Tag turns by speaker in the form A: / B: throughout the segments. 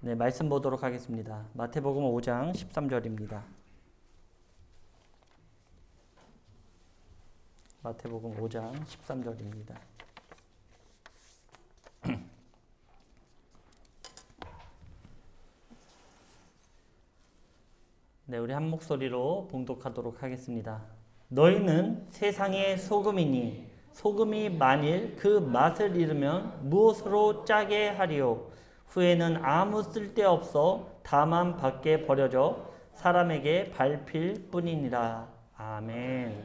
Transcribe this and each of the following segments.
A: 네, 말씀 보도록 하겠습니다. 마태복음 5장 13절입니다. 마태복음 5장 13절입니다. 네, 우리 한 목소리로 봉독하도록 하겠습니다. 너희는 세상의 소금이니 소금이 만일 그 맛을 잃으면 무엇으로 짜게 하리요? 후에는 아무 쓸데없어 다만 밖에 버려져 사람에게 밟힐 뿐이니라. 아멘.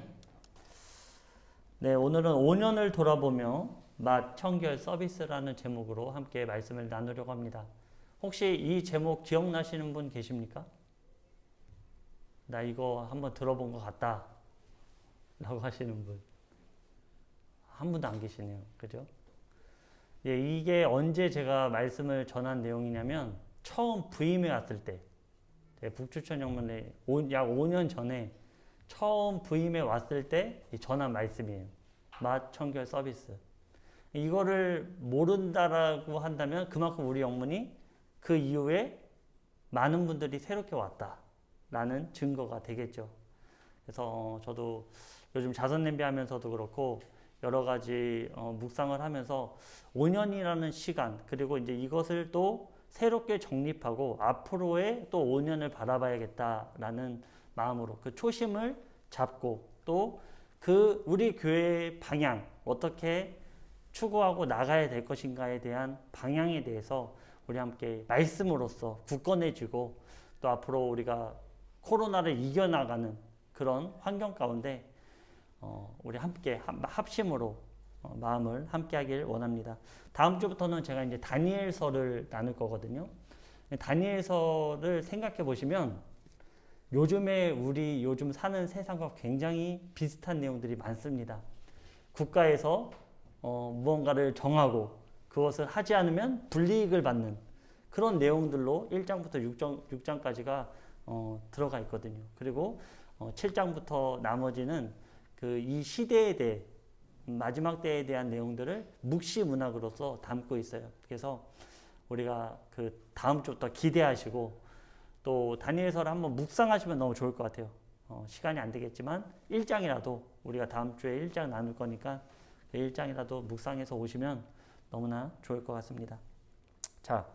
A: 네, 오늘은 5년을 돌아보며 맛 청결 서비스라는 제목으로 함께 말씀을 나누려고 합니다. 혹시 이 제목 기억나시는 분 계십니까? 나 이거 한번 들어본 것 같다 라고 하시는 분 한 분도 안 계시네요. 그죠? 예, 이게 언제 제가 말씀을 전한 내용이냐면 처음 부임해 왔을 때 북추천 영문에 약 5년 전에 처음 부임해 왔을 때 전한 말씀이에요. 맛 청결 서비스. 이거를 모른다라고 한다면 그만큼 우리 영문이 그 이후에 많은 분들이 새롭게 왔다라는 증거가 되겠죠. 그래서 저도 요즘 자선 냄비 하면서도 그렇고 여러 가지 묵상을 하면서 5년이라는 시간, 그리고 이제 이것을 또 새롭게 정립하고 앞으로의 또 5년을 바라봐야겠다라는 마음으로 그 초심을 잡고 또 그 우리 교회의 방향, 어떻게 추구하고 나가야 될 것인가에 대한 방향에 대해서 우리 함께 말씀으로써 굳건해지고 또 앞으로 우리가 코로나를 이겨나가는 그런 환경 가운데 우리 함께 합심으로 마음을 함께 하길 원합니다. 다음 주부터는 제가 이제 다니엘서를 나눌 거거든요. 다니엘서를 생각해 보시면 요즘에 우리 요즘 사는 세상과 굉장히 비슷한 내용들이 많습니다. 국가에서 무언가를 정하고 그것을 하지 않으면 불이익을 받는 그런 내용들로 1장부터 6장까지가 들어가 있거든요. 그리고 7장부터 나머지는 그 이 시대에 대해 마지막 때에 대한 내용들을 묵시 문학으로서 담고 있어요. 그래서 우리가 그 다음 주부터 기대하시고 또 다니엘서를 한번 묵상하시면 너무 좋을 것 같아요. 시간이 안 되겠지만 1장이라도 우리가 다음 주에 1장 나눌 거니까 그 1장이라도 묵상해서 오시면 너무나 좋을 것 같습니다. 자,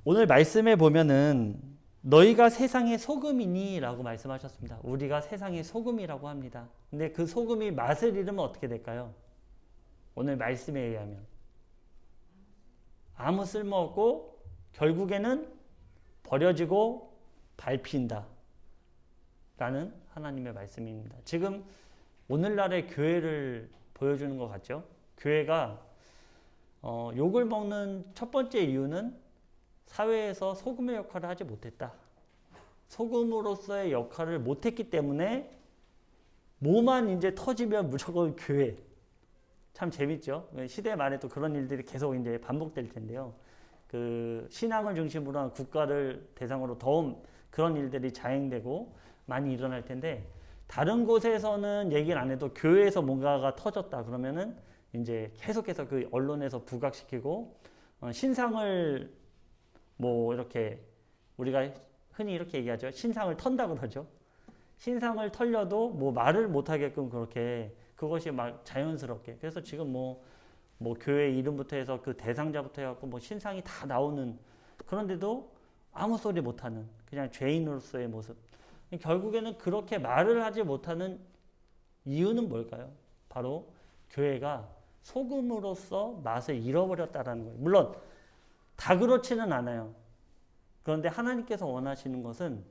A: 오늘 말씀에 보면은 너희가 세상의 소금이니 라고 말씀하셨습니다. 우리가 세상의 소금이라고 합니다. 근데 그 소금이 맛을 잃으면 어떻게 될까요? 오늘 말씀에 의하면 아무 쓸모없고 결국에는 버려지고 밟힌다 라는 하나님의 말씀입니다. 지금 오늘날의 교회를 보여주는 것 같죠? 교회가 욕을 먹는 첫 번째 이유는 사회에서 소금의 역할을 하지 못했다. 소금으로서의 역할을 못했기 때문에 뭐만 이제 터지면 무조건 교회. 참 재밌죠? 시대 말에 또 그런 일들이 계속 이제 반복될 텐데요. 그 신앙을 중심으로 한 국가를 대상으로 더 그런 일들이 자행되고 많이 일어날 텐데 다른 곳에서는 얘기를 안 해도 교회에서 뭔가가 터졌다 그러면은 이제 계속해서 그 언론에서 부각시키고 신상을 뭐 이렇게 우리가 흔히 이렇게 얘기하죠. 신상을 턴다 그러죠. 신상을 털려도 뭐 말을 못하게끔 그렇게 그것이 막 자연스럽게. 그래서 지금 뭐 교회 이름부터 해서 그 대상자부터 해갖고 뭐 신상이 다 나오는 그런데도 아무 소리 못하는 그냥 죄인으로서의 모습. 결국에는 그렇게 말을 하지 못하는 이유는 뭘까요? 바로 교회가 소금으로서 맛을 잃어버렸다라는 거예요. 물론 다 그렇지는 않아요. 그런데 하나님께서 원하시는 것은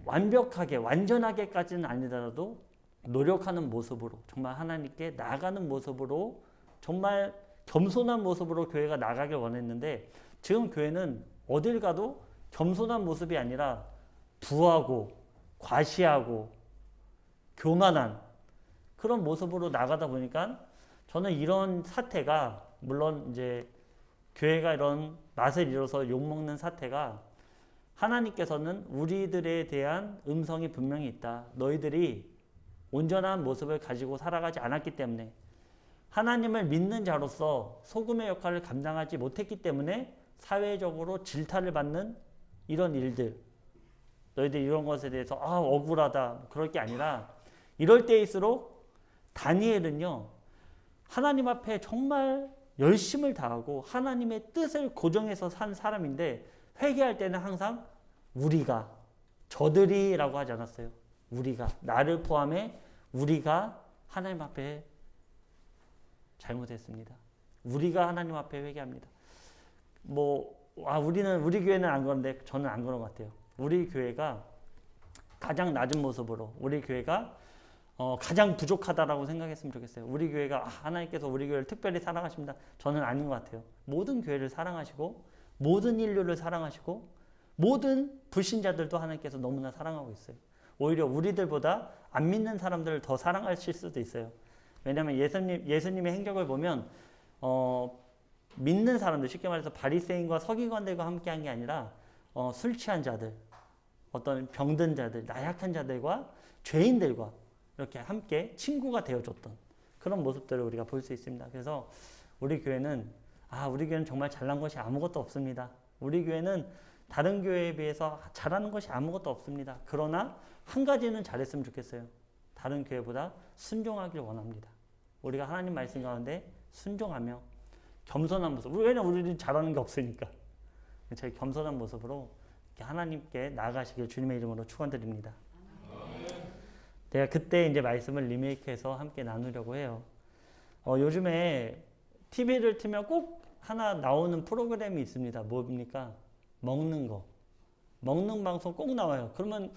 A: 완벽하게 완전하게까지는 아니더라도 노력하는 모습으로 정말 하나님께 나아가는 모습으로 정말 겸손한 모습으로 교회가 나가길 원했는데 지금 교회는 어딜 가도 겸손한 모습이 아니라 부하고 과시하고 교만한 그런 모습으로 나가다 보니까 저는 이런 사태가 물론 이제 교회가 이런 맛을 잃어서 욕먹는 사태가 하나님께서는 우리들에 대한 음성이 분명히 있다. 너희들이 온전한 모습을 가지고 살아가지 않았기 때문에 하나님을 믿는 자로서 소금의 역할을 감당하지 못했기 때문에 사회적으로 질타를 받는 이런 일들, 너희들 이런 것에 대해서 억울하다 그럴 게 아니라 이럴 때일수록 다니엘은요 하나님 앞에 정말 열심을 다하고 하나님의 뜻을 고정해서 산 사람인데 회개할 때는 항상 우리가, 저들이라고 하지 않았어요. 우리가, 나를 포함해 우리가 하나님 앞에 잘못했습니다. 우리가 하나님 앞에 회개합니다. 우리 교회는 안 그런데 저는 안 그런 것 같아요. 우리 교회가 가장 낮은 모습으로, 우리 교회가 가장 부족하다라고 생각했으면 좋겠어요. 우리 교회가 하나님께서 우리 교회를 특별히 사랑하십니다. 저는 아닌 것 같아요. 모든 교회를 사랑하시고 모든 인류를 사랑하시고 모든 불신자들도 하나님께서 너무나 사랑하고 있어요. 오히려 우리들보다 안 믿는 사람들을 더 사랑하실 수도 있어요. 왜냐하면 예수님의 행적을 보면 믿는 사람들, 쉽게 말해서 바리새인과 서기관들과 함께한 게 아니라 술 취한 자들, 어떤 병든 자들, 나약한 자들과 죄인들과 이렇게 함께 친구가 되어줬던 그런 모습들을 우리가 볼 수 있습니다. 그래서 우리 교회는 정말 잘난 것이 아무것도 없습니다. 우리 교회는 다른 교회에 비해서 잘하는 것이 아무것도 없습니다. 그러나 한 가지는 잘했으면 좋겠어요. 다른 교회보다 순종하길 원합니다. 우리가 하나님 말씀 가운데 순종하며 겸손한 모습, 왜냐면 우리는 잘하는 게 없으니까 저희 겸손한 모습으로 하나님께 나아가시길 주님의 이름으로 축원드립니다. 제가 그때 이제 말씀을 리메이크해서 함께 나누려고 해요. 요즘에 TV를 틀면 꼭 하나 나오는 프로그램이 있습니다. 뭡니까? 먹는 거. 먹는 방송 꼭 나와요. 그러면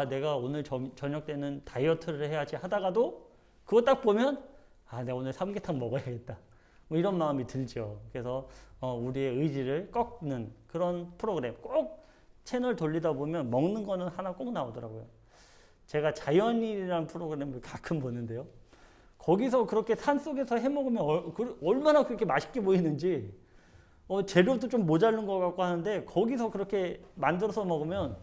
A: 내가 오늘 저녁 때는 다이어트를 해야지 하다가도 그거 딱 보면 내가 오늘 삼계탕 먹어야겠다. 이런 마음이 들죠. 그래서 우리의 의지를 꺾는 그런 프로그램 꼭 채널 돌리다 보면 먹는 거는 하나 꼭 나오더라고요. 제가 자연인이라는 프로그램을 가끔 보는데요. 거기서 그렇게 산속에서 해먹으면 얼마나 그렇게 맛있게 보이는지 재료도 좀 모자른 것 같고 하는데 거기서 그렇게 만들어서 먹으면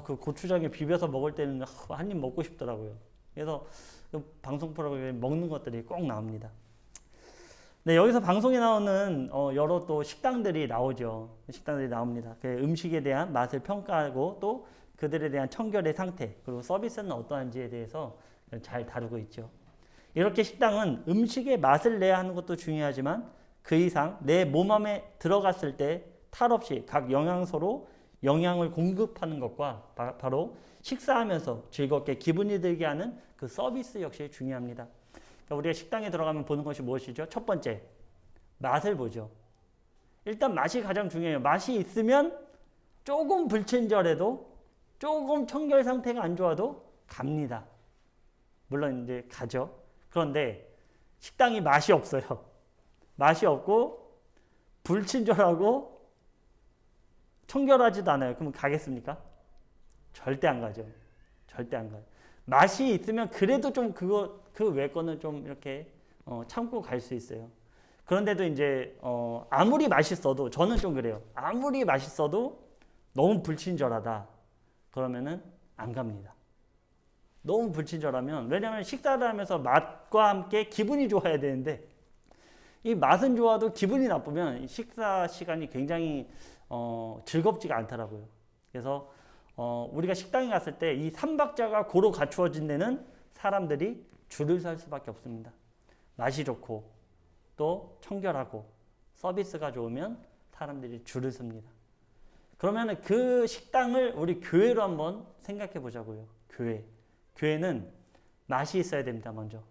A: 그 고추장에 비벼서 먹을 때는 한 입 먹고 싶더라고요. 그래서 그 방송 프로그램에 먹는 것들이 꼭 나옵니다. 네, 여기서 방송에 나오는 여러 또 식당들이 나오죠. 식당들이 나옵니다. 그 음식에 대한 맛을 평가하고 또 그들에 대한 청결의 상태 그리고 서비스는 어떠한지에 대해서 잘 다루고 있죠. 이렇게 식당은 음식의 맛을 내야 하는 것도 중요하지만 그 이상 내 몸 안에 들어갔을 때 탈 없이 각 영양소로 영양을 공급하는 것과 바로 식사하면서 즐겁게 기분이 들게 하는 그 서비스 역시 중요합니다. 그러니까 우리가 식당에 들어가면 보는 것이 무엇이죠? 첫 번째, 맛을 보죠. 일단 맛이 가장 중요해요. 맛이 있으면 조금 불친절해도 조금 청결 상태가 안 좋아도 갑니다. 물론 이제 가죠. 그런데 식당이 맛이 없어요. 맛이 없고 불친절하고 청결하지도 않아요. 그럼 가겠습니까? 절대 안 가죠. 절대 안 가요. 맛이 있으면 그래도 좀 그 외 거는 좀 이렇게 참고 갈 수 있어요. 그런데도 이제 아무리 맛있어도 저는 좀 그래요. 아무리 맛있어도 너무 불친절하다. 그러면은 안 갑니다. 너무 불친절하면 왜냐하면 식사를 하면서 맛과 함께 기분이 좋아야 되는데 이 맛은 좋아도 기분이 나쁘면 식사 시간이 굉장히 즐겁지가 않더라고요. 그래서 우리가 식당에 갔을 때 이 삼박자가 고루 갖추어진 데는 사람들이 줄을 설 수밖에 없습니다. 맛이 좋고 또 청결하고 서비스가 좋으면 사람들이 줄을 섭니다. 그러면 그 식당을 우리 교회로 한번 생각해 보자고요. 교회는 맛이 있어야 됩니다. 먼저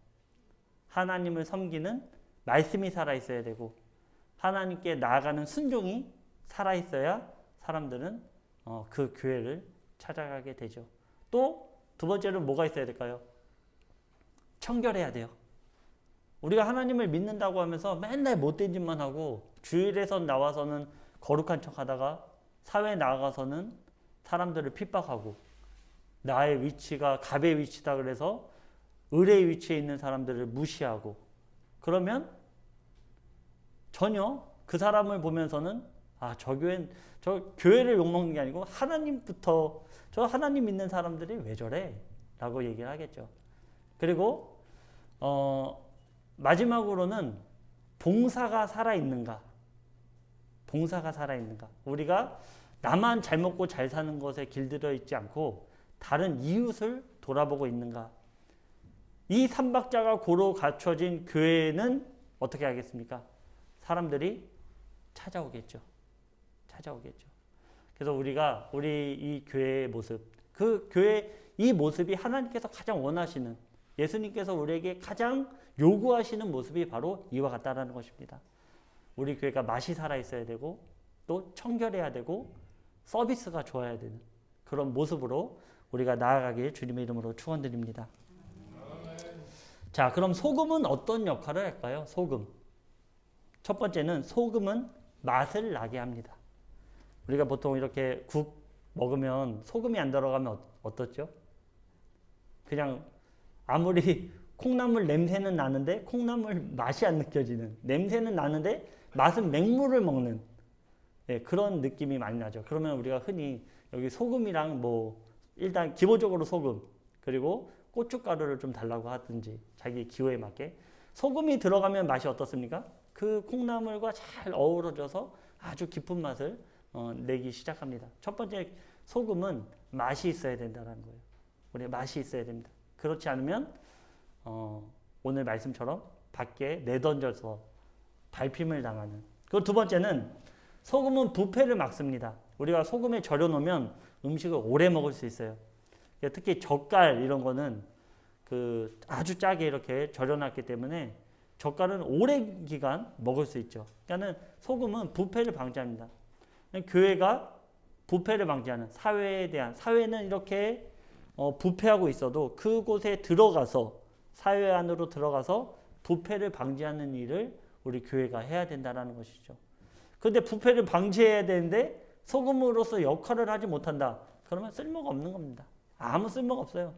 A: 하나님을 섬기는 말씀이 살아있어야 되고 하나님께 나아가는 순종이 살아있어야 사람들은 그 교회를 찾아가게 되죠. 또 두 번째로 뭐가 있어야 될까요? 청결해야 돼요. 우리가 하나님을 믿는다고 하면서 맨날 못된 짓만 하고 주일에서 나와서는 거룩한 척 하다가 사회에 나가서는 사람들을 핍박하고 나의 위치가 갑의 위치다 그래서 을의 위치에 있는 사람들을 무시하고 그러면 전혀 그 사람을 보면서는 저 교회를 욕먹는 게 아니고 하나님부터 저 하나님 믿는 사람들이 왜 저래? 라고 얘기를 하겠죠. 그리고 마지막으로는 봉사가 살아있는가? 봉사가 살아있는가? 우리가 나만 잘 먹고 잘 사는 것에 길들여 있지 않고 다른 이웃을 돌아보고 있는가? 이 삼박자가 고루 갖춰진 교회는 어떻게 하겠습니까? 사람들이 찾아오겠죠. 찾아오겠죠. 그래서 우리 이 교회의 모습, 그 교회 이 모습이 하나님께서 가장 원하시는, 예수님께서 우리에게 가장 요구하시는 모습이 바로 이와 같다라는 것입니다. 우리 교회가 맛이 살아있어야 되고 또 청결해야 되고 서비스가 좋아야 되는 그런 모습으로 우리가 나아가길 주님의 이름으로 축원드립니다. 자, 그럼 소금은 어떤 역할을 할까요? 소금. 첫 번째는 소금은 맛을 나게 합니다. 우리가 보통 이렇게 국 먹으면 소금이 안 들어가면 어떻죠? 그냥 아무리 콩나물 냄새는 나는데 콩나물 맛이 안 느껴지는, 냄새는 나는데 맛은 맹물을 먹는, 예, 그런 느낌이 많이 나죠. 그러면 우리가 흔히 여기 소금이랑 뭐 일단 기본적으로 소금, 그리고 고춧가루를 좀 달라고 하든지 자기 기호에 맞게 소금이 들어가면 맛이 어떻습니까? 그 콩나물과 잘 어우러져서 아주 깊은 맛을 내기 시작합니다. 첫 번째, 소금은 맛이 있어야 된다는 거예요. 우리 맛이 있어야 됩니다. 그렇지 않으면 오늘 말씀처럼 밖에 내던져서 밟힘을 당하는. 그리고 두 번째는 소금은 부패를 막습니다. 우리가 소금에 절여 놓으면 음식을 오래 먹을 수 있어요. 특히 젓갈 이런 거는 그 아주 짜게 이렇게 절여놨기 때문에 젓갈은 오랜 기간 먹을 수 있죠. 그러니까 소금은 부패를 방지합니다. 교회가 부패를 방지하는, 사회는 이렇게 부패하고 있어도 그곳에 들어가서, 사회 안으로 들어가서 부패를 방지하는 일을 우리 교회가 해야 된다는 것이죠. 그런데 부패를 방지해야 되는데 소금으로서 역할을 하지 못한다. 그러면 쓸모가 없는 겁니다. 아무 쓸모가 없어요.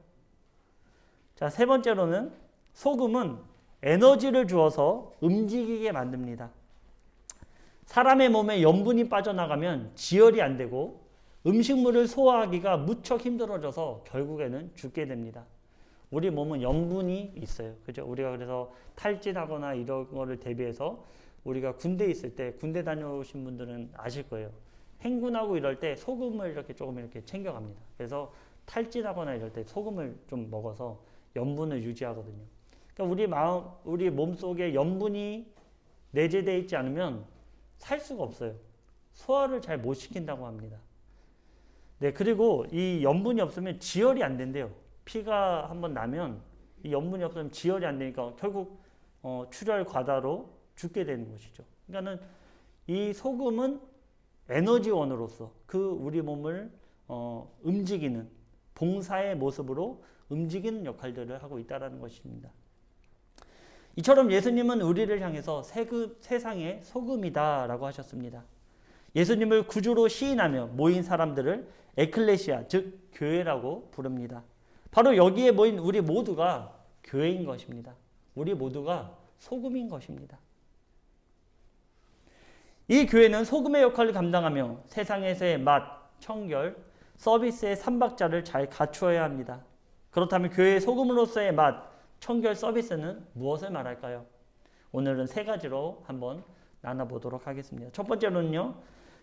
A: 자, 세 번째로는 소금은 에너지를 주어서 움직이게 만듭니다. 사람의 몸에 염분이 빠져나가면 지혈이 안 되고 음식물을 소화하기가 무척 힘들어져서 결국에는 죽게 됩니다. 우리 몸은 염분이 있어요. 그죠? 우리가 그래서 탈진하거나 이런 거를 대비해서 우리가 군대에 있을 때, 군대 다녀오신 분들은 아실 거예요. 행군하고 이럴 때 소금을 이렇게 조금 이렇게 챙겨갑니다. 그래서 탈진하거나 이럴 때 소금을 좀 먹어서 염분을 유지하거든요. 그러니까 우리 몸속에 염분이 내재되어 있지 않으면 살 수가 없어요. 소화를 잘 못 시킨다고 합니다. 네, 그리고 이 염분이 없으면 지혈이 안 된대요. 피가 한번 나면 이 염분이 없으면 지혈이 안 되니까 결국 출혈 과다로 죽게 되는 것이죠. 그러니까는 이 소금은 에너지원으로서 그 우리 몸을 움직이는, 봉사의 모습으로 움직이는 역할들을 하고 있다는 것입니다. 이처럼 예수님은 우리를 향해서 세상의 소금이다라고 하셨습니다. 예수님을 구주로 시인하며 모인 사람들을 에클레시아, 즉 교회라고 부릅니다. 바로 여기에 모인 우리 모두가 교회인 것입니다. 우리 모두가 소금인 것입니다. 이 교회는 소금의 역할을 감당하며 세상에서의 맛, 청결, 서비스의 삼박자를 잘 갖추어야 합니다. 그렇다면 교회의 소금으로서의 맛, 청결, 서비스는 무엇을 말할까요? 오늘은 세 가지로 한번 나눠보도록 하겠습니다. 첫 번째로는요,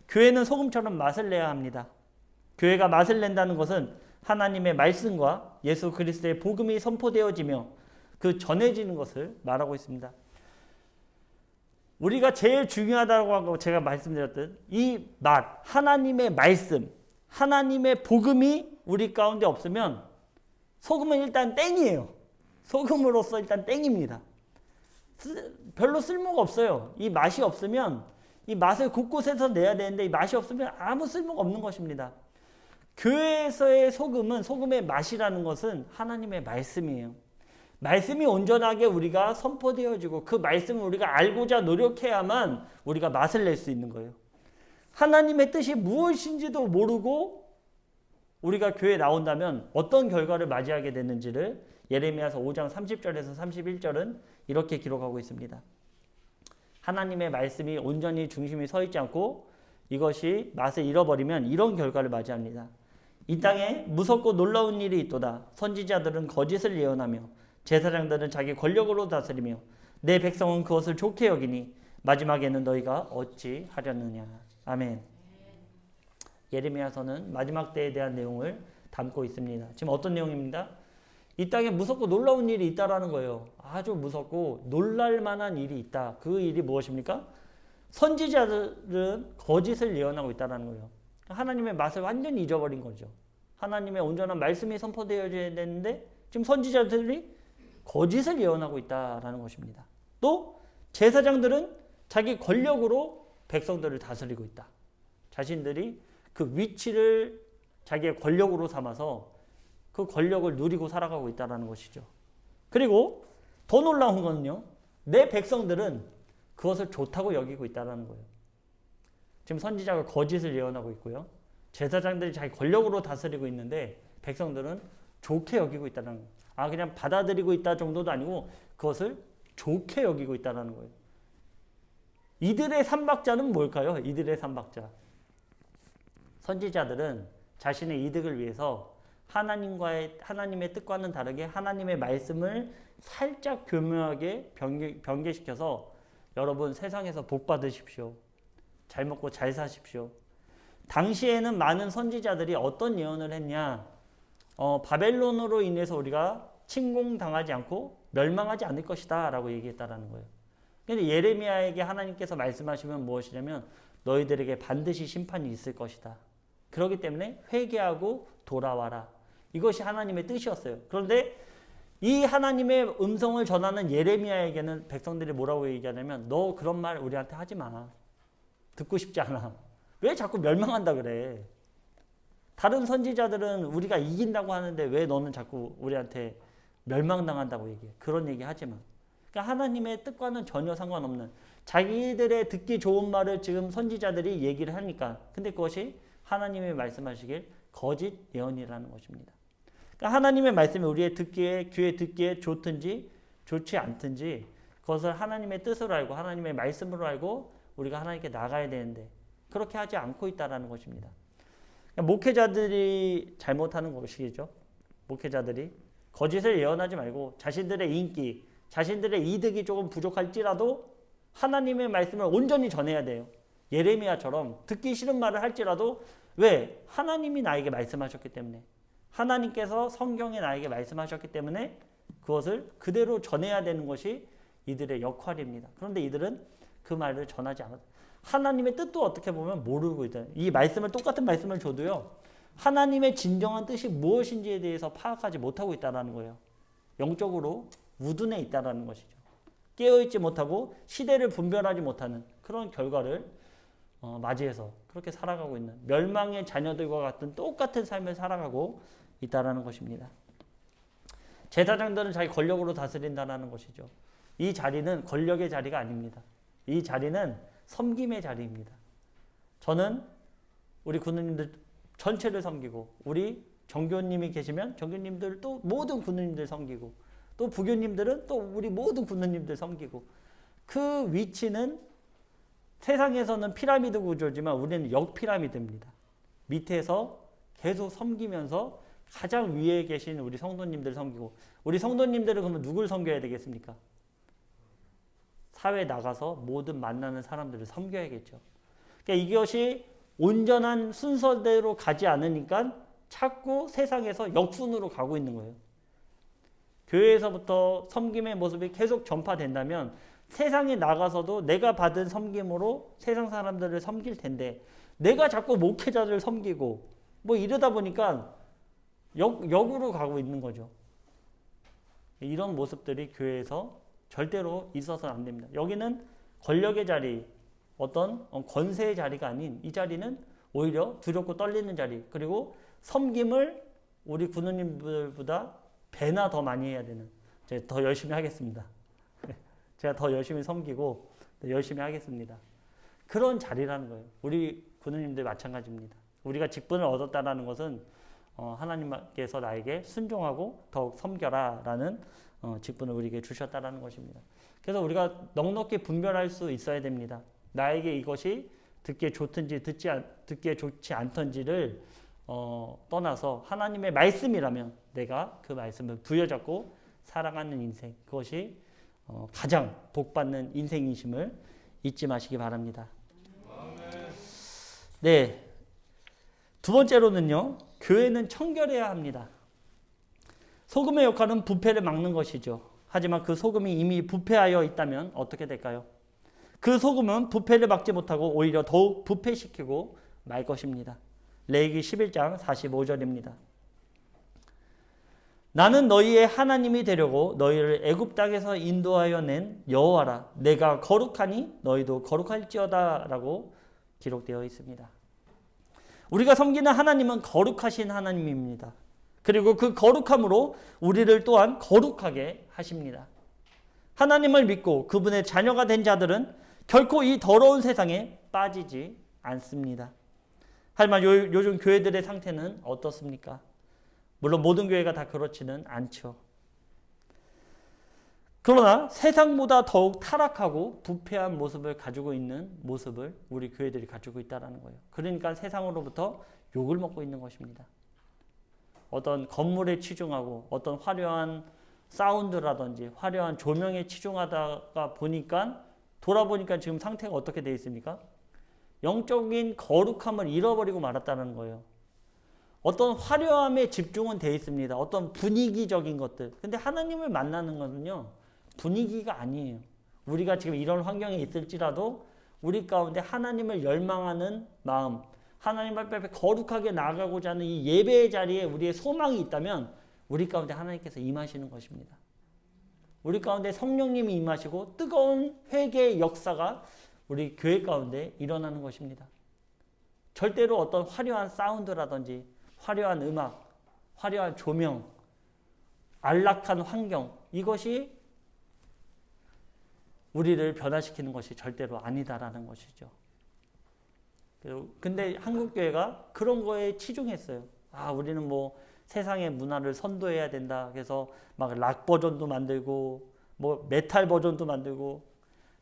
A: 교회는 소금처럼 맛을 내야 합니다. 교회가 맛을 낸다는 것은 하나님의 말씀과 예수 그리스도의 복음이 선포되어지며 그 전해지는 것을 말하고 있습니다. 우리가 제일 중요하다고 하고 제가 말씀드렸던 이 맛, 하나님의 말씀, 하나님의 복음이 우리 가운데 없으면 소금은 일단 땡이에요. 소금으로서 일단 땡입니다. 별로 쓸모가 없어요. 이 맛이 없으면 이 맛을 곳곳에서 내야 되는데 이 맛이 없으면 아무 쓸모가 없는 것입니다. 교회에서의 소금은, 소금의 맛이라는 것은 하나님의 말씀이에요. 말씀이 온전하게 우리가 선포되어지고 그 말씀을 우리가 알고자 노력해야만 우리가 맛을 낼 수 있는 거예요. 하나님의 뜻이 무엇인지도 모르고 우리가 교회에 나온다면 어떤 결과를 맞이하게 되는지를 예레미야서 5장 30절에서 31절은 이렇게 기록하고 있습니다. 하나님의 말씀이 온전히 중심이 서 있지 않고 이것이 맛을 잃어버리면 이런 결과를 맞이합니다. 이 땅에 무섭고 놀라운 일이 있도다. 선지자들은 거짓을 예언하며 제사장들은 자기 권력으로 다스리며 내 백성은 그것을 좋게 여기니 마지막에는 너희가 어찌 하려느냐. 아멘. 예레미야서는 마지막 때에 대한 내용을 담고 있습니다. 지금 어떤 내용입니다? 이 땅에 무섭고 놀라운 일이 있다라는 거예요. 아주 무섭고 놀랄 만한 일이 있다. 그 일이 무엇입니까? 선지자들은 거짓을 예언하고 있다는 거예요. 하나님의 맛을 완전히 잊어버린 거죠. 하나님의 온전한 말씀이 선포되어져야 되는데 지금 선지자들이 거짓을 예언하고 있다는 것입니다. 또 제사장들은 자기 권력으로 백성들을 다스리고 있다. 자신들이 그 위치를 자기의 권력으로 삼아서 그 권력을 누리고 살아가고 있다는 것이죠. 그리고 더 놀라운 거는요. 내 백성들은 그것을 좋다고 여기고 있다는 거예요. 지금 선지자가 거짓을 예언하고 있고요. 제사장들이 자기 권력으로 다스리고 있는데 백성들은 좋게 여기고 있다는 거예요. 그냥 받아들이고 있다 정도도 아니고 그것을 좋게 여기고 있다는 거예요. 이들의 삼박자는 뭘까요? 이들의 삼박자. 선지자들은 자신의 이득을 위해서 하나님의 뜻과는 다르게 하나님의 말씀을 살짝 교묘하게 변개시켜서 여러분 세상에서 복 받으십시오. 잘 먹고 잘 사십시오. 당시에는 많은 선지자들이 어떤 예언을 했냐? 바벨론으로 인해서 우리가 침공당하지 않고 멸망하지 않을 것이다 라고 얘기했다라는 거예요. 근데 예레미야에게 하나님께서 말씀하시면 무엇이냐면 너희들에게 반드시 심판이 있을 것이다. 그렇기 때문에 회개하고 돌아와라. 이것이 하나님의 뜻이었어요. 그런데 이 하나님의 음성을 전하는 예레미야에게는 백성들이 뭐라고 얘기하냐면 너 그런 말 우리한테 하지 마. 듣고 싶지 않아. 왜 자꾸 멸망한다 그래. 다른 선지자들은 우리가 이긴다고 하는데 왜 너는 자꾸 우리한테 멸망당한다고 얘기해. 그런 얘기 하지 마. 그러니까 하나님의 뜻과는 전혀 상관없는 자기들의 듣기 좋은 말을 지금 선지자들이 얘기를 하니까 근데 그것이 하나님이 말씀하시길 거짓 예언이라는 것입니다. 그러니까 하나님의 말씀이 우리의 귀에 듣기에 좋든지 좋지 않든지 그것을 하나님의 뜻으로 알고 하나님의 말씀으로 알고 우리가 하나님께 나가야 되는데 그렇게 하지 않고 있다는 것입니다. 그러니까 목회자들이 잘못하는 것이죠. 목회자들이 거짓을 예언하지 말고 자신들의 인기, 자신들의 이득이 조금 부족할지라도 하나님의 말씀을 온전히 전해야 돼요. 예레미야처럼 듣기 싫은 말을 할지라도 왜? 하나님이 나에게 말씀하셨기 때문에 하나님께서 성경에 나에게 말씀하셨기 때문에 그것을 그대로 전해야 되는 것이 이들의 역할입니다. 그런데 이들은 그 말을 전하지 않았어요. 하나님의 뜻도 어떻게 보면 모르고 있다. 이 말씀을 똑같은 말씀을 줘도요. 하나님의 진정한 뜻이 무엇인지에 대해서 파악하지 못하고 있다는 거예요. 영적으로 우둔해 있다는 것이죠. 깨어있지 못하고 시대를 분별하지 못하는 그런 결과를 맞이해서 그렇게 살아가고 있는 멸망의 자녀들과 같은 똑같은 삶을 살아가고 있다는 것입니다. 제사장들은 자기 권력으로 다스린다는 것이죠. 이 자리는 권력의 자리가 아닙니다. 이 자리는 섬김의 자리입니다. 저는 우리 군우님들 전체를 섬기고 우리 정교님이 계시면 정교님들 또 모든 군우님들 섬기고 또 부교님들은 또 우리 모든 군우님들 섬기고 그 위치는 세상에서는 피라미드 구조지만 우리는 역피라미드입니다. 밑에서 계속 섬기면서 가장 위에 계신 우리 성도님들 섬기고 우리 성도님들은 그러면 누굴 섬겨야 되겠습니까? 사회 나가서 모든 만나는 사람들을 섬겨야겠죠. 그러니까 이것이 온전한 순서대로 가지 않으니까 자꾸 세상에서 역순으로 가고 있는 거예요. 교회에서부터 섬김의 모습이 계속 전파된다면 세상에 나가서도 내가 받은 섬김으로 세상 사람들을 섬길 텐데 내가 자꾸 목회자를 섬기고 뭐 이러다 보니까 역으로 가고 있는 거죠. 이런 모습들이 교회에서 절대로 있어서는 안 됩니다. 여기는 권력의 자리, 어떤 권세의 자리가 아닌 이 자리는 오히려 두렵고 떨리는 자리, 그리고 섬김을 우리 군우님들보다 배나 더 많이 해야 되는, 제가 더 열심히 하겠습니다. 제가 더 열심히 섬기고 더 열심히 하겠습니다. 그런 자리라는 거예요. 우리 군우님들 마찬가지입니다. 우리가 직분을 얻었다는 것은 하나님께서 나에게 순종하고 더욱 섬겨라 라는 직분을 우리에게 주셨다는 것입니다. 그래서 우리가 넉넉히 분별할 수 있어야 됩니다. 나에게 이것이 듣기에 좋든지 듣기에 좋지 않던지를 떠나서 하나님의 말씀이라면 내가 그 말씀을 부여잡고 살아가는 인생, 그것이 가장 복받는 인생이심을 잊지 마시기 바랍니다. 네, 두 번째로는요. 교회는 청결해야 합니다. 소금의 역할은 부패를 막는 것이죠. 하지만 그 소금이 이미 부패하여 있다면 어떻게 될까요? 그 소금은 부패를 막지 못하고 오히려 더욱 부패시키고 말 것입니다. 레위기 11장 45절입니다. 나는 너희의 하나님이 되려고 너희를 애굽 땅에서 인도하여 낸 여호와라. 내가 거룩하니 너희도 거룩할지어다 라고 기록되어 있습니다. 우리가 섬기는 하나님은 거룩하신 하나님입니다. 그리고 그 거룩함으로 우리를 또한 거룩하게 하십니다. 하나님을 믿고 그분의 자녀가 된 자들은 결코 이 더러운 세상에 빠지지 않습니다. 하지만 요즘 교회들의 상태는 어떻습니까? 물론 모든 교회가 다 그렇지는 않죠. 그러나 세상보다 더욱 타락하고 부패한 모습을 가지고 있는 모습을 우리 교회들이 가지고 있다는 거예요. 그러니까 세상으로부터 욕을 먹고 있는 것입니다. 어떤 건물에 치중하고 어떤 화려한 사운드라든지 화려한 조명에 치중하다가 보니까 돌아보니까 지금 상태가 어떻게 되어 있습니까? 영적인 거룩함을 잃어버리고 말았다는 거예요. 어떤 화려함에 집중은 되어 있습니다. 어떤 분위기적인 것들. 근데 하나님을 만나는 것은요. 분위기가 아니에요. 우리가 지금 이런 환경에 있을지라도 우리 가운데 하나님을 열망하는 마음, 하나님 앞에 거룩하게 나아가고자 하는 이 예배의 자리에 우리의 소망이 있다면 우리 가운데 하나님께서 임하시는 것입니다. 우리 가운데 성령님이 임하시고 뜨거운 회개의 역사가 우리 교회 가운데 일어나는 것입니다. 절대로 어떤 화려한 사운드라든지 화려한 음악, 화려한 조명, 안락한 환경, 이것이 우리를 변화시키는 것이 절대로 아니다라는 것이죠. 근데 한국교회가 그런 거에 치중했어요. 우리는 뭐 세상의 문화를 선도해야 된다. 그래서 막 락 버전도 만들고, 뭐 메탈 버전도 만들고.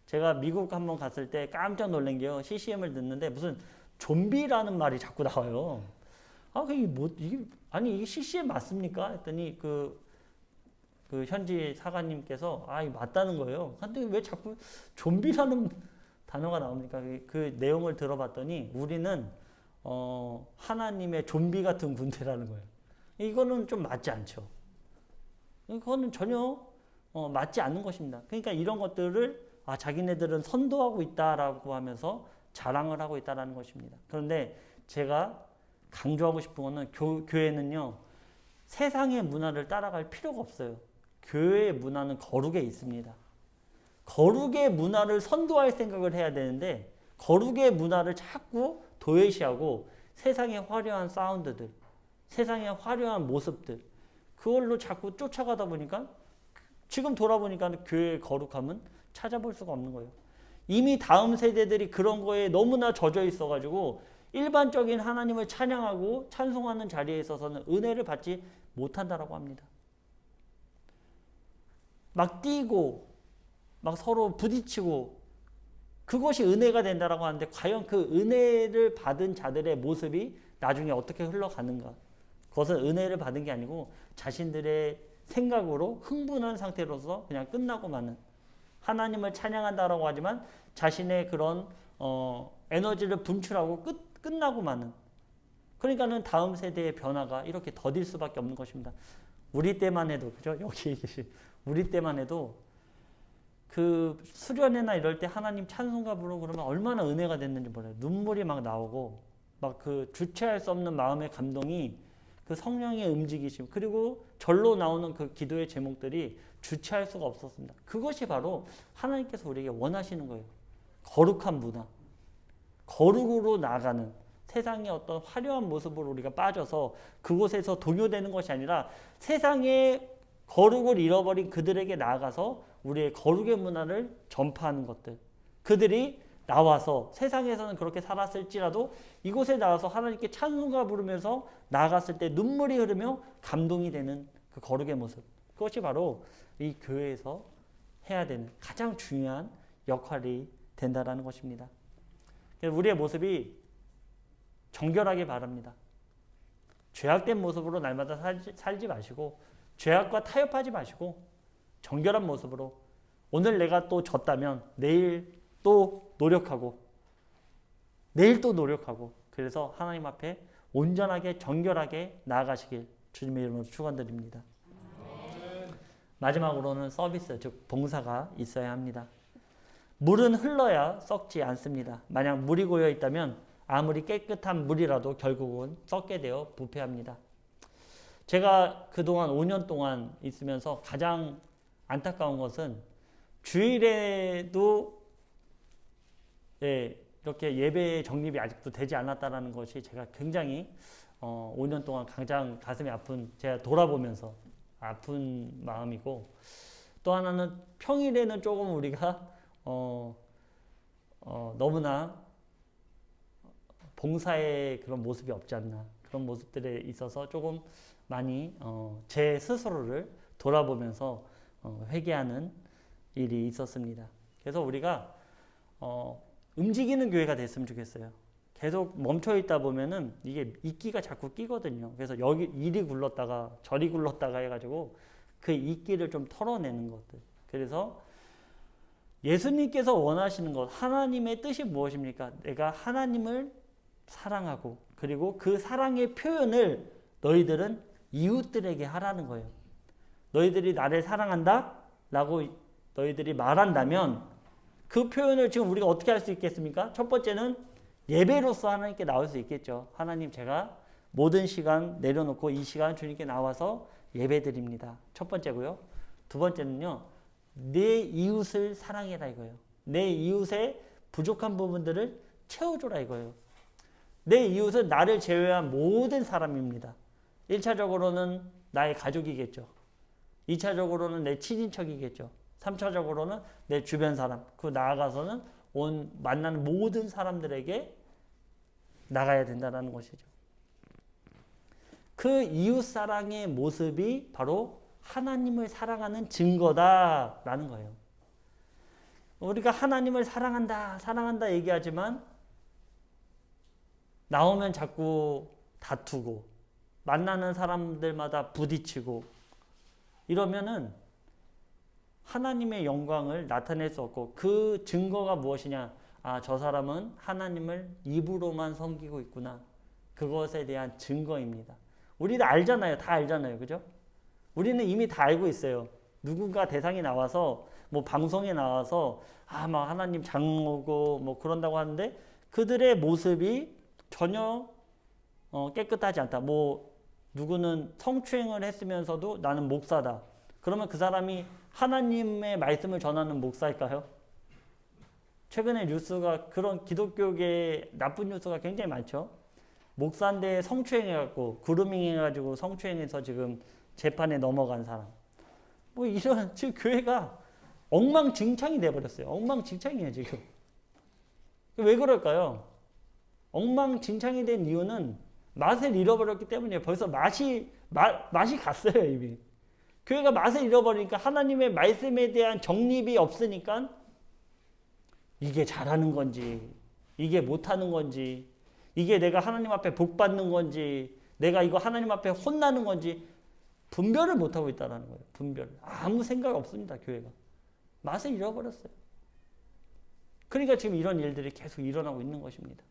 A: 제가 미국 한번 갔을 때 깜짝 놀란 게요. CCM을 듣는데 무슨 좀비라는 말이 자꾸 나와요. 이게 CCM 맞습니까? 했더니 그 현지 사관님께서 이게 맞다는 거예요. 근데 왜 자꾸 좀비라는 단어가 나옵니까? 그 내용을 들어봤더니 우리는 하나님의 좀비 같은 군대라는 거예요. 이거는 좀 맞지 않죠. 이거는 전혀 맞지 않는 것입니다. 그러니까 이런 것들을 자기네들은 선도하고 있다라고 하면서 자랑을 하고 있다는 것입니다. 그런데 제가 강조하고 싶은 것은 교회는요. 세상의 문화를 따라갈 필요가 없어요. 교회의 문화는 거룩에 있습니다. 거룩의 문화를 선도할 생각을 해야 되는데 거룩의 문화를 자꾸 도외시하고 세상의 화려한 사운드들, 세상의 화려한 모습들 그걸로 자꾸 쫓아가다 보니까 지금 돌아보니까 교회의 거룩함은 찾아볼 수가 없는 거예요. 이미 다음 세대들이 그런 거에 너무나 젖어 있어가지고 일반적인 하나님을 찬양하고 찬송하는 자리에 있어서는 은혜를 받지 못한다라고 합니다. 막 뛰고 막 서로 부딪히고 그것이 은혜가 된다라고 하는데 과연 그 은혜를 받은 자들의 모습이 나중에 어떻게 흘러가는가? 그것은 은혜를 받은 게 아니고 자신들의 생각으로 흥분한 상태로서 그냥 끝나고 마는, 하나님을 찬양한다라고 하지만 자신의 그런 에너지를 분출하고 끝나고 마는. 그러니까는 다음 세대의 변화가 이렇게 더딜 수밖에 없는 것입니다. 우리 때만 해도, 그죠? 여기 계신 우리 때만 해도 그 수련회나 이럴 때 하나님 찬송가 부르고 그러면 얼마나 은혜가 됐는지 몰라요. 눈물이 막 나오고 막 그 주체할 수 없는 마음의 감동이 그 성령의 움직이심, 그리고 절로 나오는 그 기도의 제목들이 주체할 수가 없었습니다. 그것이 바로 하나님께서 우리에게 원하시는 거예요. 거룩한 문화, 거룩으로 나아가는 세상의 어떤 화려한 모습으로 우리가 빠져서 그곳에서 동요되는 것이 아니라 세상의 거룩을 잃어버린 그들에게 나아가서 우리의 거룩의 문화를 전파하는 것들. 그들이 나와서 세상에서는 그렇게 살았을지라도 이곳에 나와서 하나님께 찬송가 부르면서 나아갔을 때 눈물이 흐르며 감동이 되는 그 거룩의 모습. 그것이 바로 이 교회에서 해야 되는 가장 중요한 역할이 된다는 것입니다. 우리의 모습이 정결하게 바랍니다. 죄악된 모습으로 날마다 살지 마시고 죄악과 타협하지 마시고 정결한 모습으로 오늘 내가 또 졌다면 내일 또 노력하고 내일 또 노력하고 그래서 하나님 앞에 온전하게 정결하게 나아가시길 주님의 이름으로 축원드립니다. 마지막으로는 서비스, 즉 봉사가 있어야 합니다. 물은 흘러야 썩지 않습니다. 만약 물이 고여 있다면 아무리 깨끗한 물이라도 결국은 썩게 되어 부패합니다. 제가 그동안 5년 동안 있으면서 가장 안타까운 것은 주일에도 이렇게 예배 정립이 아직도 되지 않았다는 것이 제가 굉장히 5년 동안 가장 가슴이 아픈, 제가 돌아보면서 아픈 마음이고, 또 하나는 평일에는 조금 우리가 너무나 봉사의 그런 모습이 없지 않나, 그런 모습들에 있어서 조금 많이 제 스스로를 돌아보면서 회개하는 일이 있었습니다. 그래서 우리가 움직이는 교회가 됐으면 좋겠어요. 계속 멈춰 있다 보면은 이게 이끼가 자꾸 끼거든요. 그래서 여기 이리 굴렀다가 저리 굴렀다가 해가지고 그 이끼를 좀 털어내는 것들. 그래서 예수님께서 원하시는 것, 하나님의 뜻이 무엇입니까? 내가 하나님을 사랑하고 그리고 그 사랑의 표현을 너희들은 이웃들에게 하라는 거예요. 너희들이 나를 사랑한다? 라고 너희들이 말한다면 그 표현을 지금 우리가 어떻게 할 수 있겠습니까? 첫 번째는 예배로서 하나님께 나올 수 있겠죠. 하나님, 제가 모든 시간 내려놓고 이 시간 주님께 나와서 예배 드립니다. 첫 번째고요. 두 번째는요, 내 이웃을 사랑해라 이거예요. 내 이웃의 부족한 부분들을 채워줘라 이거예요. 내 이웃은 나를 제외한 모든 사람입니다. 1차적으로는 나의 가족이겠죠. 2차적으로는 내 친인척이겠죠. 3차적으로는 내 주변 사람, 그 나아가서는 만나는 모든 사람들에게 나가야 된다는 것이죠. 그 이웃사랑의 모습이 바로 하나님을 사랑하는 증거다라는 거예요. 우리가 하나님을 사랑한다 얘기하지만 나오면 자꾸 다투고 만나는 사람들마다 부딪히고 이러면은 하나님의 영광을 나타낼 수 없고, 그 증거가 무엇이냐? 아, 저 사람은 하나님을 입으로만 섬기고 있구나. 그것에 대한 증거입니다. 우리도 알잖아요. 다 알잖아요. 그죠? 우리는 이미 다 알고 있어요. 누군가 대상이 나와서 뭐 방송에 나와서 막 하나님 장로고 뭐 그런다고 하는데 그들의 모습이 전혀 깨끗하지 않다. 뭐 누구는 성추행을 했으면서도 나는 목사다. 그러면 그 사람이 하나님의 말씀을 전하는 목사일까요? 최근에 뉴스가 그런 기독교계의 나쁜 뉴스가 굉장히 많죠. 목사인데 성추행해갖고 그루밍 해가지고 성추행해서 지금 재판에 넘어간 사람. 뭐 이런 지금 교회가 엉망진창이 돼버렸어요. 엉망진창이에요 지금. 왜 그럴까요? 엉망진창이 된 이유는 맛을 잃어버렸기 때문이에요. 벌써 맛이 갔어요 이미. 교회가 맛을 잃어버리니까 하나님의 말씀에 대한 정립이 없으니까 이게 잘하는 건지 이게 못하는 건지 이게 내가 하나님 앞에 복 받는 건지 내가 이거 하나님 앞에 혼나는 건지 분별을 못하고 있다는 거예요. 분별. 아무 생각 없습니다. 교회가. 맛을 잃어버렸어요. 그러니까 지금 이런 일들이 계속 일어나고 있는 것입니다.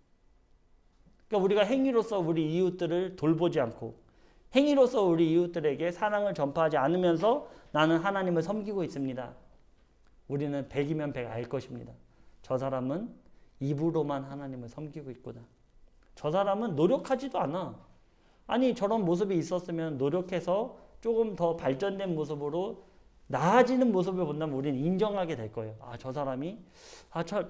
A: 그러니까 우리가 행위로서 우리 이웃들을 돌보지 않고 행위로서 우리 이웃들에게 사랑을 전파하지 않으면서 나는 하나님을 섬기고 있습니다. 우리는 100이면 100 알 것입니다. 저 사람은 입으로만 하나님을 섬기고 있구나. 저 사람은 노력하지도 않아. 아니 저런 모습이 있었으면 노력해서 조금 더 발전된 모습으로 나아지는 모습을 본다면 우리는 인정하게 될 거예요. 아, 저 사람이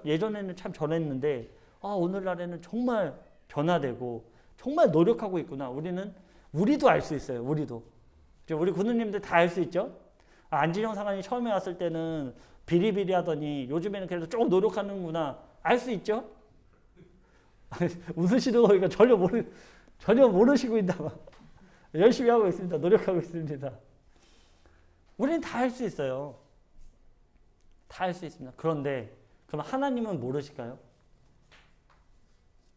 A: 예전에는 참 저랬는데 오늘날에는 정말 변화되고 정말 노력하고 있구나. 우리도 알 수 있어요. 우리도. 우리 군우님들 다 알 수 있죠? 안진영 사관이 처음에 왔을 때는 비리비리 하더니 요즘에는 그래도 조금 노력하는구나. 알 수 있죠? 웃으시는 거니까 전혀 모르시고 있나 봐. 열심히 하고 있습니다. 노력하고 있습니다. 우리는 다 할 수 있어요. 다 할 수 있습니다. 그런데 그럼 하나님은 모르실까요?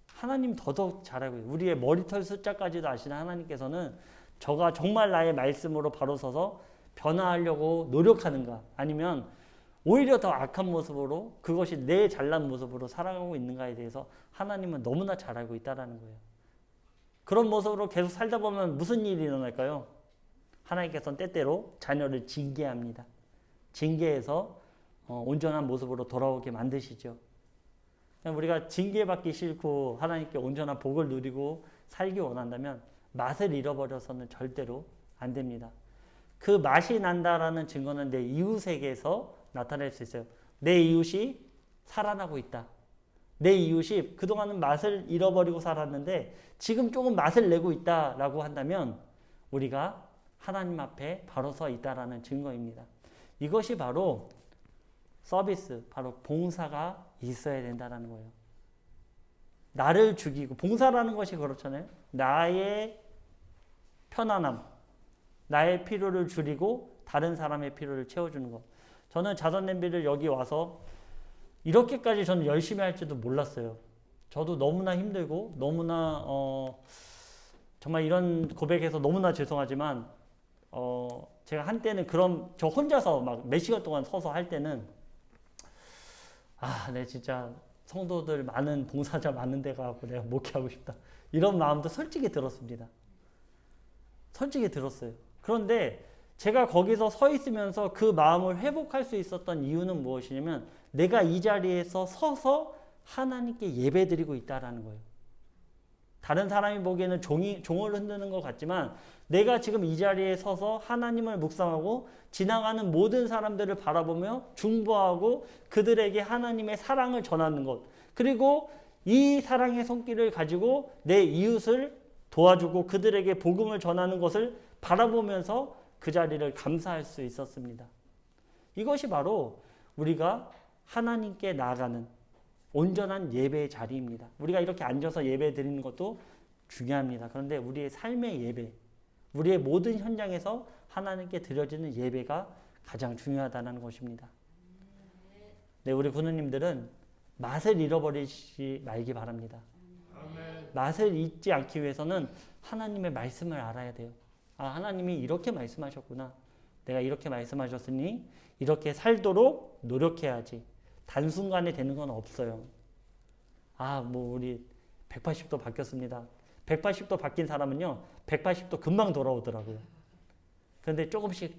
A: 하나님 더더욱 잘 알고 있어요. 우리의 머리털 숫자까지도 아시는 하나님께서는 저가 정말 나의 말씀으로 바로 서서 변화하려고 노력하는가, 아니면 오히려 더 악한 모습으로 그것이 내 잘난 모습으로 살아가고 있는가에 대해서 하나님은 너무나 잘 알고 있다는 거예요. 그런 모습으로 계속 살다 보면 무슨 일이 일어날까요? 하나님께서는 때때로 자녀를 징계합니다. 징계해서 온전한 모습으로 돌아오게 만드시죠. 우리가 징계받기 싫고 하나님께 온전한 복을 누리고 살기 원한다면 맛을 잃어버려서는 절대로 안 됩니다. 그 맛이 난다라는 증거는 내 이웃에게서 나타낼 수 있어요. 내 이웃이 살아나고 있다. 내 이웃이 그동안은 맛을 잃어버리고 살았는데 지금 조금 맛을 내고 있다라고 한다면 우리가 하나님 앞에 바로 서 있다라는 증거입니다. 이것이 바로 서비스, 바로 봉사가 있어야 된다는 거예요. 나를 죽이고, 봉사라는 것이 그렇잖아요. 나의 편안함, 나의 필요를 줄이고 다른 사람의 필요를 채워주는 것. 저는 자선 냄비를 여기 와서 이렇게까지 저는 열심히 할지도 몰랐어요. 저도 너무나 힘들고 너무나 정말 이런 고백해서 너무나 죄송하지만 제가 한때는 그런 저 혼자서 막 몇 시간 동안 서서 할 때는 네 진짜 성도들 많은 봉사자 많은 데 가고 내가 목회하고 싶다 이런 마음도 솔직히 들었습니다. 솔직히 들었어요. 그런데 제가 거기서 서 있으면서 그 마음을 회복할 수 있었던 이유는 무엇이냐면 내가 이 자리에서 서서 하나님께 예배드리고 있다라는 거예요. 다른 사람이 보기에는 종을 흔드는 것 같지만 내가 지금 이 자리에 서서 하나님을 묵상하고 지나가는 모든 사람들을 바라보며 중보하고 그들에게 하나님의 사랑을 전하는 것, 그리고 이 사랑의 손길을 가지고 내 이웃을 도와주고 그들에게 복음을 전하는 것을 바라보면서 그 자리를 감사할 수 있었습니다. 이것이 바로 우리가 하나님께 나아가는 온전한 예배의 자리입니다. 우리가 이렇게 앉아서 예배 드리는 것도 중요합니다. 그런데 우리의 삶의 예배, 우리의 모든 현장에서 하나님께 드려지는 예배가 가장 중요하다는 것입니다. 네, 우리 부모님들은 맛을 잃어버리지 말기 바랍니다. 맛을 잊지 않기 위해서는 하나님의 말씀을 알아야 돼요. 하나님이 이렇게 말씀하셨구나. 내가 이렇게 말씀하셨으니 이렇게 살도록 노력해야지. 단순간에 되는 건 없어요. 우리 180도 바뀌었습니다. 180도 바뀐 사람은요, 180도 금방 돌아오더라고요. 그런데 조금씩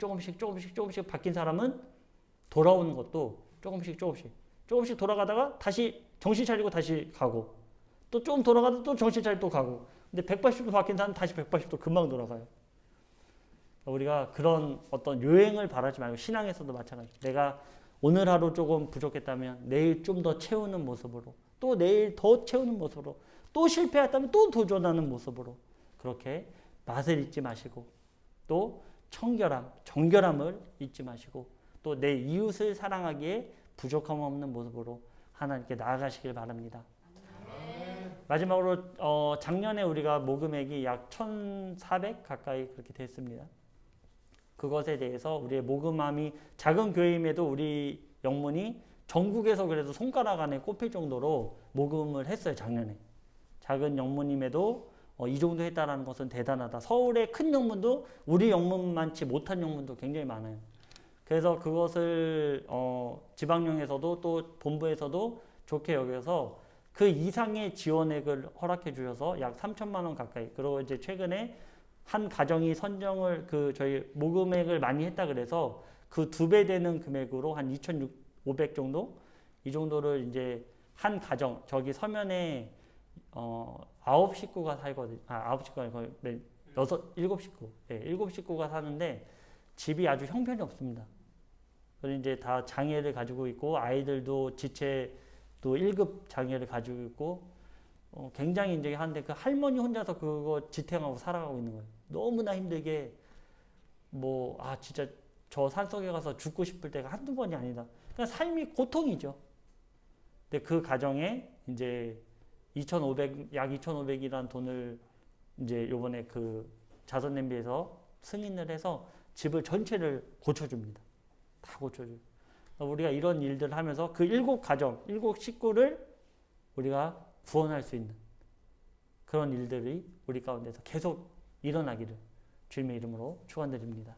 A: 바뀐 사람은 돌아오는 것도 조금씩 돌아가다가 다시 정신 차리고 다시 가고, 또 조금 돌아가다 또 정신 차리고 또 가고. 근데 180도 바뀐 사람은 다시 180도 금방 돌아가요. 우리가 그런 어떤 요행을 바라지 말고 신앙에서도 마찬가지. 내가 오늘 하루 조금 부족했다면 내일 좀 더 채우는 모습으로, 또 내일 더 채우는 모습으로, 또 실패했다면 또 도전하는 모습으로 그렇게 맛을 잊지 마시고 또 정결함을 잊지 마시고 또 내 이웃을 사랑하기에 부족함 없는 모습으로 하나님께 나아가시길 바랍니다. 마지막으로 작년에 우리가 모금액이 약 1,400 가까이 그렇게 됐습니다. 그것에 대해서 우리의 모금함이 작은 교회임에도 우리 영문이 전국에서 그래도 손가락 안에 꼽힐 정도로 모금을 했어요. 작년에. 작은 영문임에도 이 정도 했다는 것은 대단하다. 서울의 큰 영문도 우리 영문만치 못한 영문도 굉장히 많아요. 그래서 그것을 지방령에서도 또 본부에서도 좋게 여겨서 그 이상의 지원액을 허락해 주셔서 약 3천만 원 가까이. 그리고 이제 최근에 한 가정이 선정을 저희 모금액을 많이 했다 그래서 그 2배 되는 금액으로 한 2,500 정도? 이 정도를 이제 한 가정, 저기 서면에 9식구가 살거든요. 9식구가 아니고 7식구. 네, 7식구가 사는데 집이 아주 형편이 없습니다. 그리고 이제 다 장애를 가지고 있고 아이들도 지체도 1급 장애를 가지고 있고 굉장히 이제 하는데 그 할머니 혼자서 그거 지탱하고 살아가고 있는 거예요. 너무나 힘들게 진짜 저 산속에 가서 죽고 싶을 때가 한두 번이 아니다. 그러니까 삶이 고통이죠. 근데 그 가정에 이제 약 2,500이라는 돈을 이제 요번에 그 자선 냄비에서 승인을 해서 집을 전체를 고쳐줍니다. 다 고쳐줘요. 우리가 이런 일들을 하면서 그 7가정, 7식구를 우리가 구원할 수 있는 그런 일들이 우리 가운데서 계속 일어나기를 주님의 이름으로 축원드립니다.